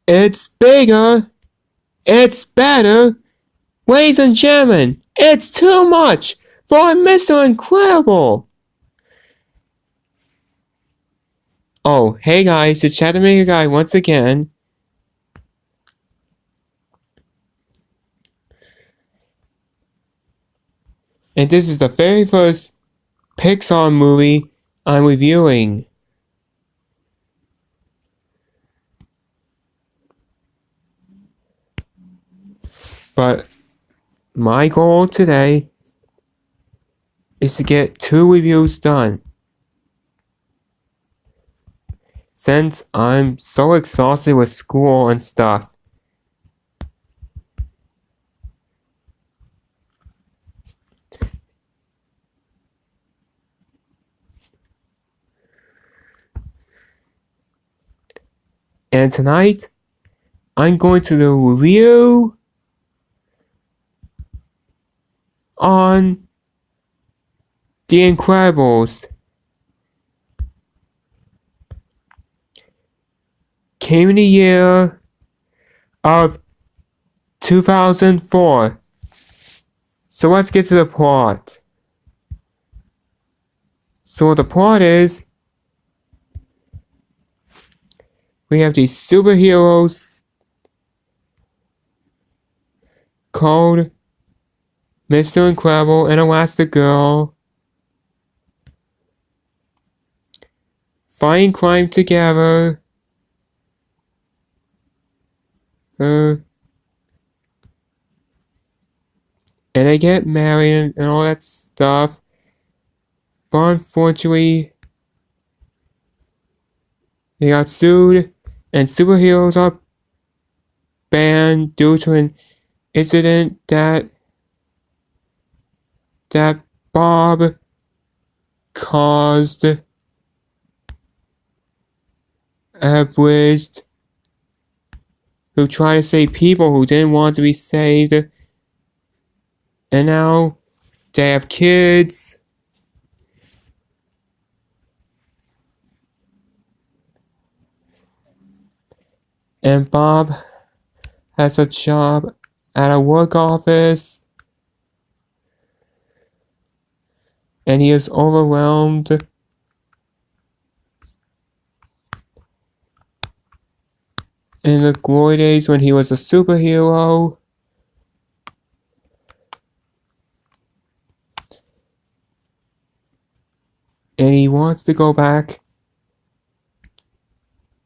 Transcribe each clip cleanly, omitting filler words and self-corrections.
It's bigger. It's better. Ladies and gentlemen, it's too much for Mr. Incredible. Oh, hey guys, it's Chattermaker Guy once again. And this is the very first Pixar movie I'm reviewing. But my goal today is to get 2 reviews done. Since I'm so exhausted with school and stuff. And tonight, I'm going to do a review on The Incredibles. Came in the year of 2004. So let's get to the plot. So the plot is, we have these superheroes called Mr. Incredible and Elastigirl fighting crime together. And they get married and all that stuff. But unfortunately, they got sued and superheroes are banned due to an incident that Bob caused. Abridged, who tried to save people who didn't want to be saved. And now they have kids. And Bob has a job at a work office. And he is overwhelmed. In the glory days when he was a superhero. And he wants to go back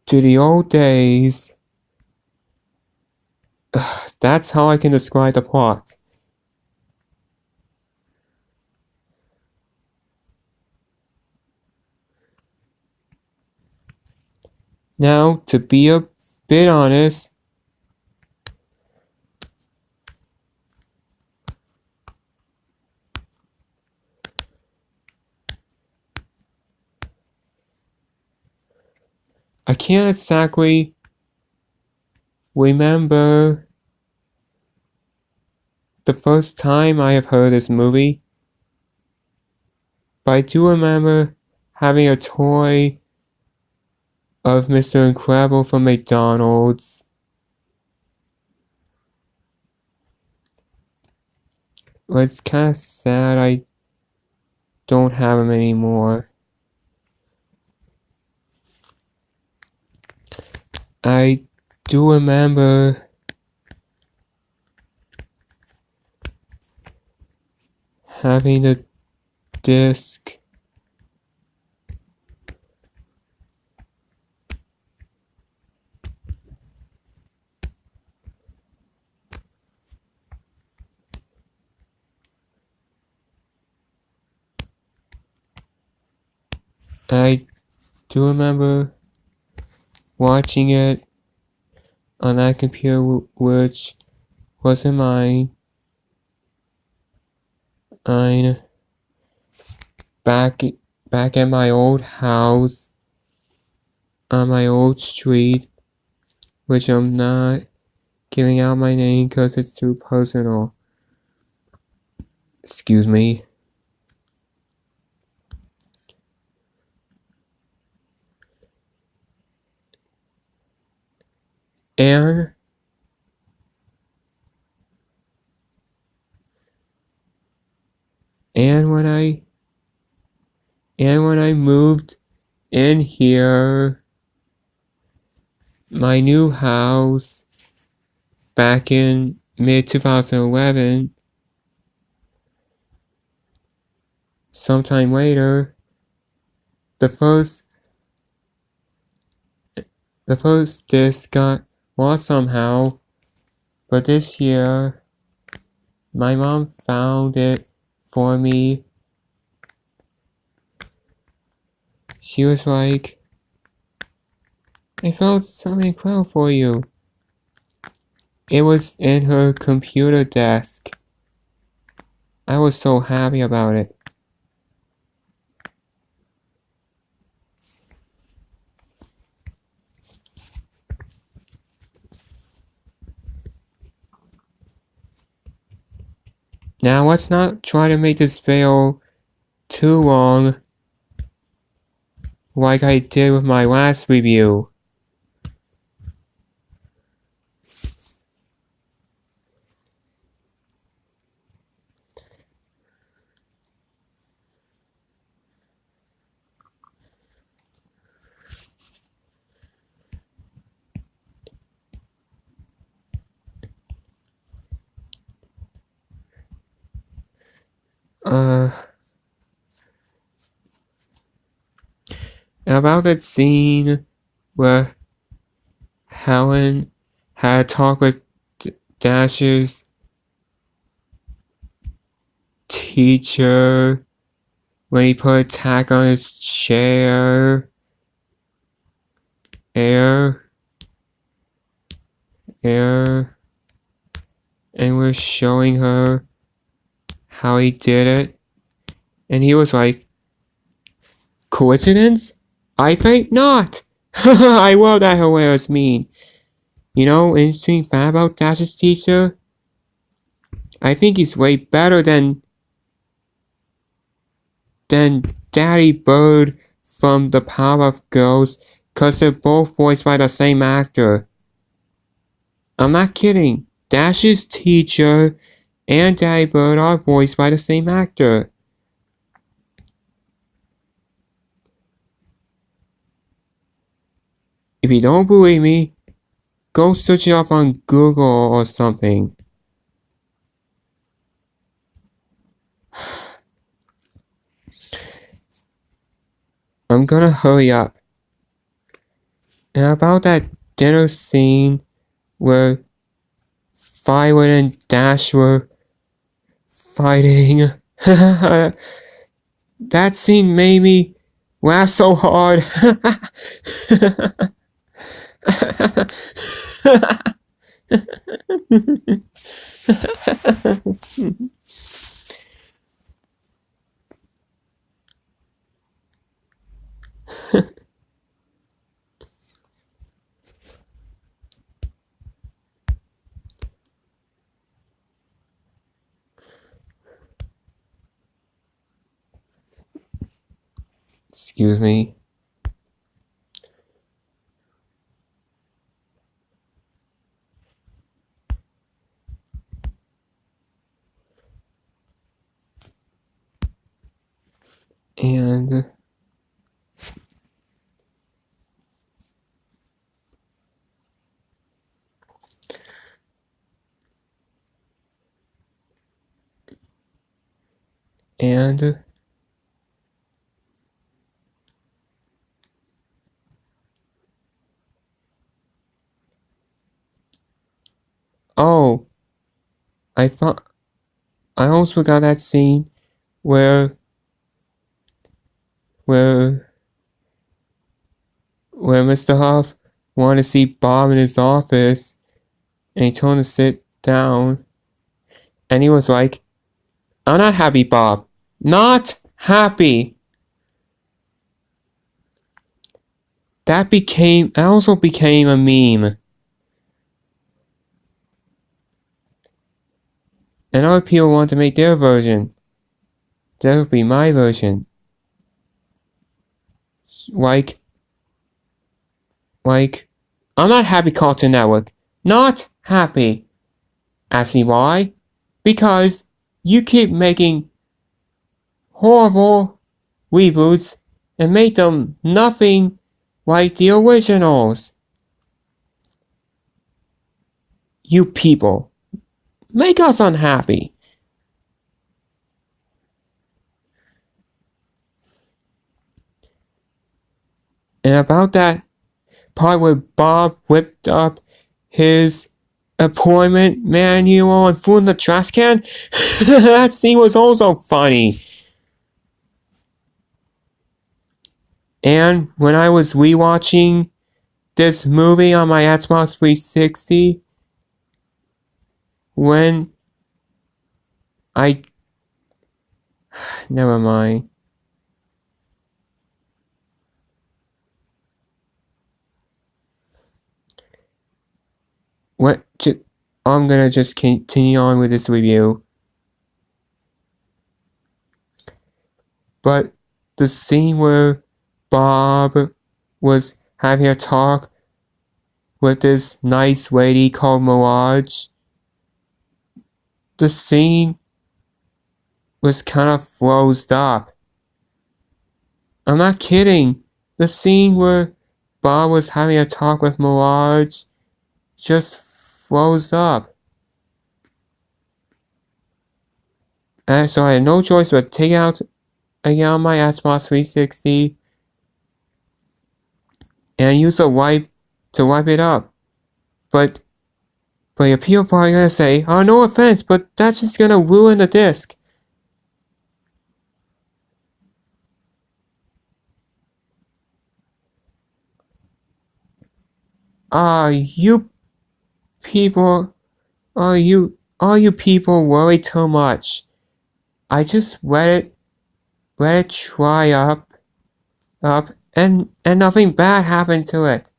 to the old days. That's how I can describe the plot. Now, to be a bit honest, I can't exactly remember the first time I have heard this movie, but I do remember having a toy of Mr. Incredible from McDonald's. But it's kind of sad I don't have him anymore. I do remember having the disc. I do remember watching it on that computer which wasn't mine. I'm back at my old house on my old street, which I'm not giving out my name because it's too personal. Excuse me. And and when I moved in here, my new house back in mid 2011, sometime later, the first disc got lost somehow, but this year my mom found it for me. She was like, I found something incredible for you. It was in her computer desk. I was so happy about it. Now let's not try to make this video too long like I did with my last review. About that scene where Helen had a talk with Dash's teacher when he put a tag on his chair. Air. And we're showing her how he did it. And he was like, coincidence? I think not. I love that hilarious meme. You know, interesting fact about Dash's teacher? I think he's way better than Daddy Bird from the Powerpuff Girls, cause they're both voiced by the same actor. I'm not kidding. Dash's teacher and Daddy Bird are voiced by the same actor. If you don't believe me, go search it up on Google or something. I'm gonna hurry up. And about that dinner scene where Violet and Dash were fighting. That scene made me laugh so hard. Excuse me. And oh, I almost forgot that scene where Mr. Huff wanted to see Bob in his office, and he told him to sit down, and he was like, I'm not happy, Bob. Not happy. That also became a meme. And other people want to make their version. That would be my version. Like, I'm not happy, Cartoon Network. Not happy. Ask me why? Because you keep making horrible reboots and make them nothing like the originals. You people make us unhappy. And about that part where Bob whipped up his appointment manual and threw in the trash can, that scene was also funny. And when I was rewatching this movie on my Xbox 360, when I... Never mind. I'm gonna just continue on with this review. But the scene where Bob was having a talk with this nice lady called Mirage, the scene was kind of froze up. I'm not kidding. The scene where Bob was having a talk with Mirage just froze up. And so I had no choice but take out again on my Xbox 360 and use a wipe to wipe it up. But your people are probably gonna say, oh, no offense, but that's just gonna ruin the disc. You people, you people worry too much. I just let it dry up, and nothing bad happened to it.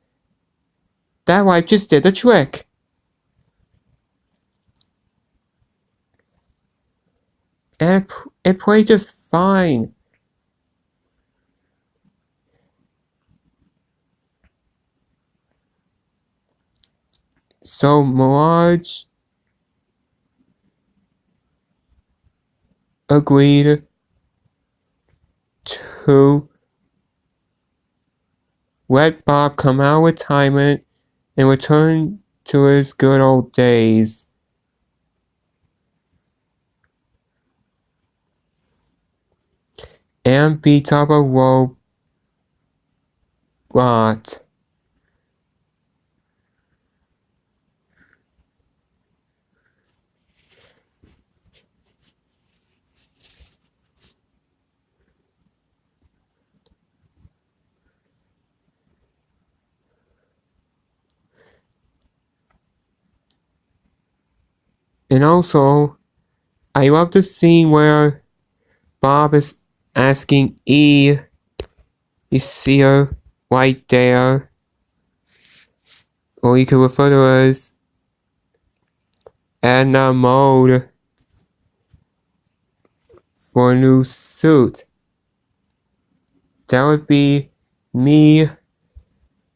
That wipe just did the trick. And it played just fine. So Mirage agreed to let Bob come out of retirement and return to his good old days. And beat up a robot. And also, I love the scene where Bob is asking E. You see her right there, or you can refer to her as Edna Mode for a new suit. That would be me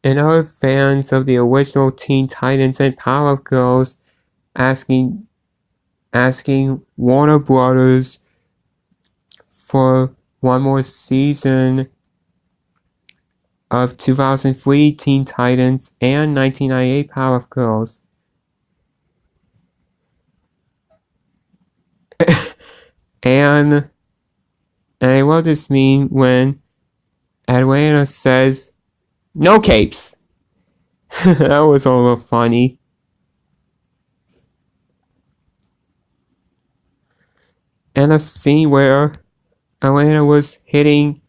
and other fans of the original Teen Titans and Powerpuff Girls asking Warner Brothers for one more season of 2003 Teen Titans and 1998 Powerpuff Girls. and what does this mean when Atlanta says no capes? That was a little funny. And a scene where Atlanta was hitting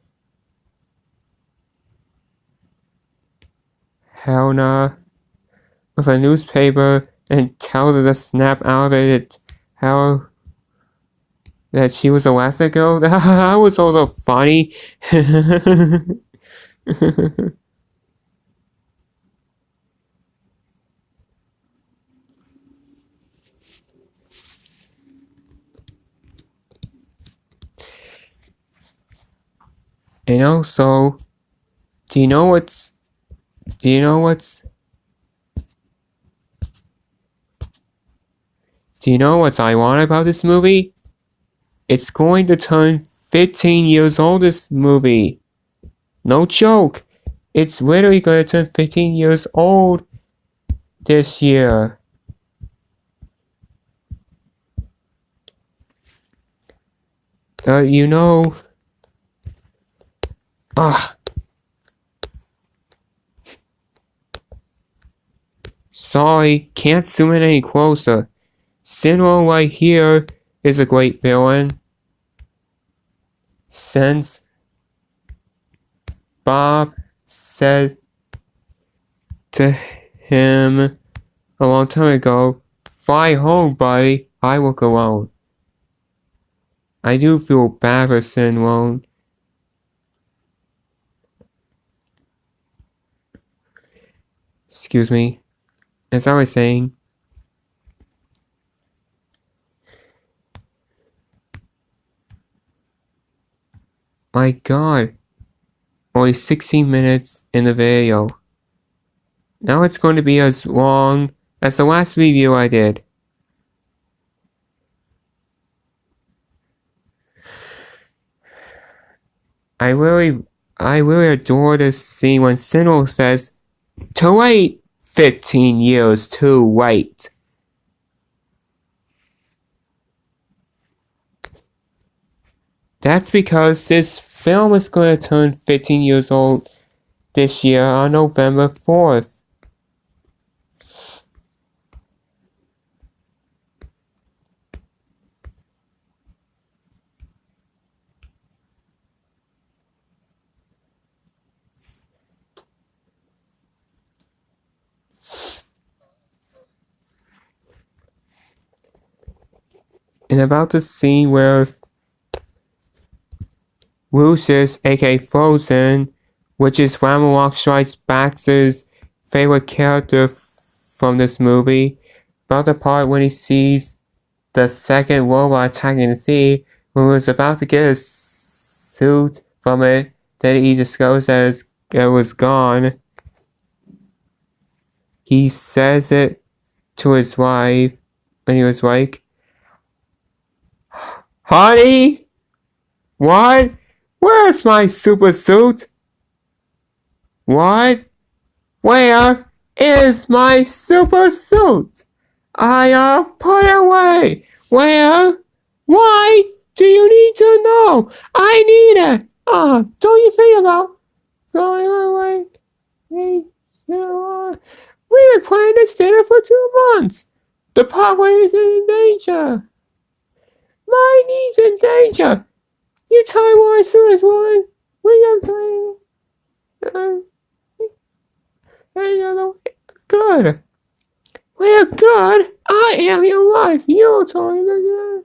Helena with a newspaper and tells her to snap out of it that she was Elastigirl. That was also funny. And also, do you know what's Do you know what's ironic about this movie? It's going to turn 15 years old, this movie. No joke. It's literally going to turn 15 years old this year. You know... Sorry, can't zoom in any closer. Sinwell right here is a great villain. Since Bob said to him a long time ago, "Fly home, buddy, I will go on." I do feel bad for Sinwell. Excuse me. As I was saying, my god, only 16 minutes in the video. Now it's going to be as long as the last review I did. I really adore this scene when Sinwell says, "To wait 15 years to wait." That's because this film is going to turn 15 years old this year on November 4th. And about the scene where Lucius, aka Frozen, which is Ragnarok Strikes Back's favorite character from this movie, about the part when he sees the second robot attacking the sea, when he was about to get his suit from it, then he discovers that it was gone. He says it to his wife when he was like, "Honey, what? Where's my super suit? What? Where is my super suit? I put it away. Where? Why do you need to know? I need it. Don't you think about going away? We've been planning this dinner for 2 months. The parkway is in danger. My knee's in danger. You tell me what as soon as one. We are playing. Good. We're good. I am your wife. You're talking to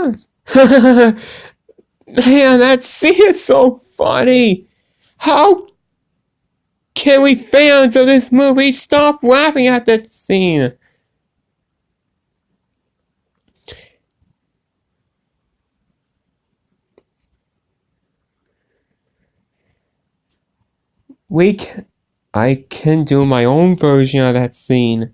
us. Man, that scene is so funny. How can we fans of this movie stop laughing at that scene? I can do my own version of that scene.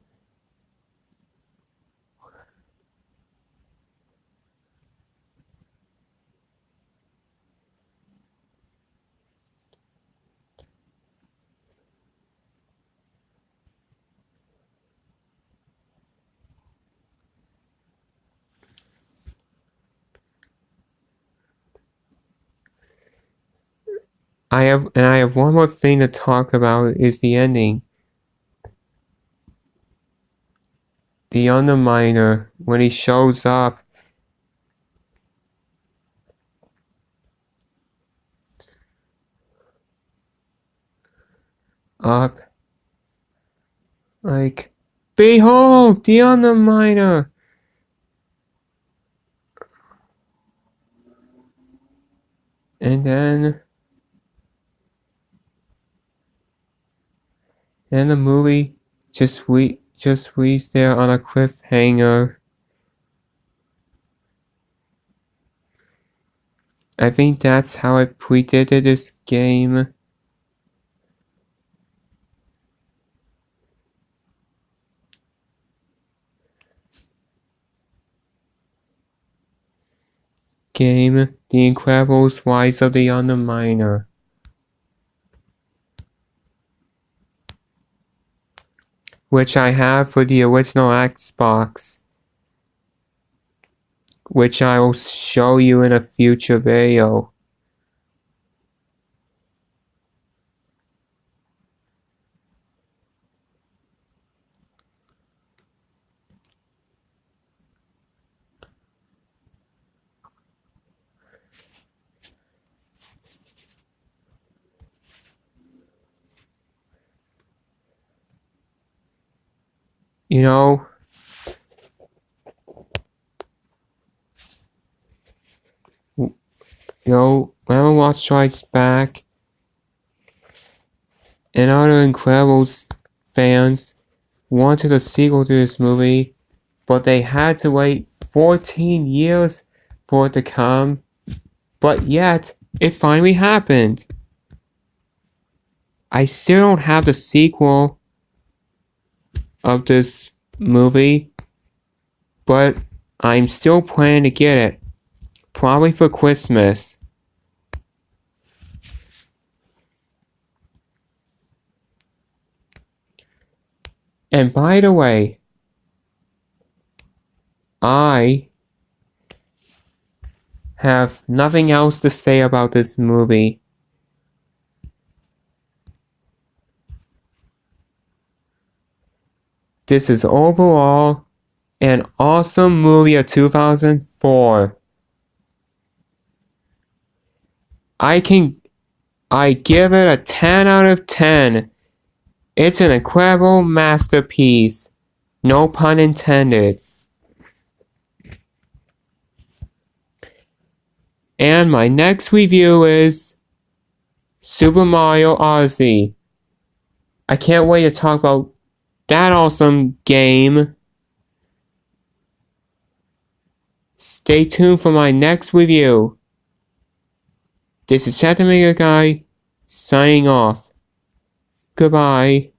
I have one more thing to talk about is the ending. The Underminer, when he shows up. Like, behold, the Underminer! And then the movie just leaves there on a cliffhanger. I think that's how I predicted this game. game, The Incredibles Rise of the Underminer. Which I have for the original Xbox. Which I will show you in a future video. You know, when I watched Strikes Back, and other Incredibles fans wanted a sequel to this movie, but they had to wait 14 years for it to come, but yet, it finally happened. I still don't have the sequel of this movie, but I'm still planning to get it, probably for Christmas. And by the way, I have nothing else to say about this movie. This is overall an awesome movie of 2004. I give it a 10 out of 10. It's an incredible masterpiece. No pun intended. And my next review is Super Mario Odyssey. I can't wait to talk about that awesome game. Stay tuned for my next review. This is Chat the Mega Guy, signing off. Goodbye.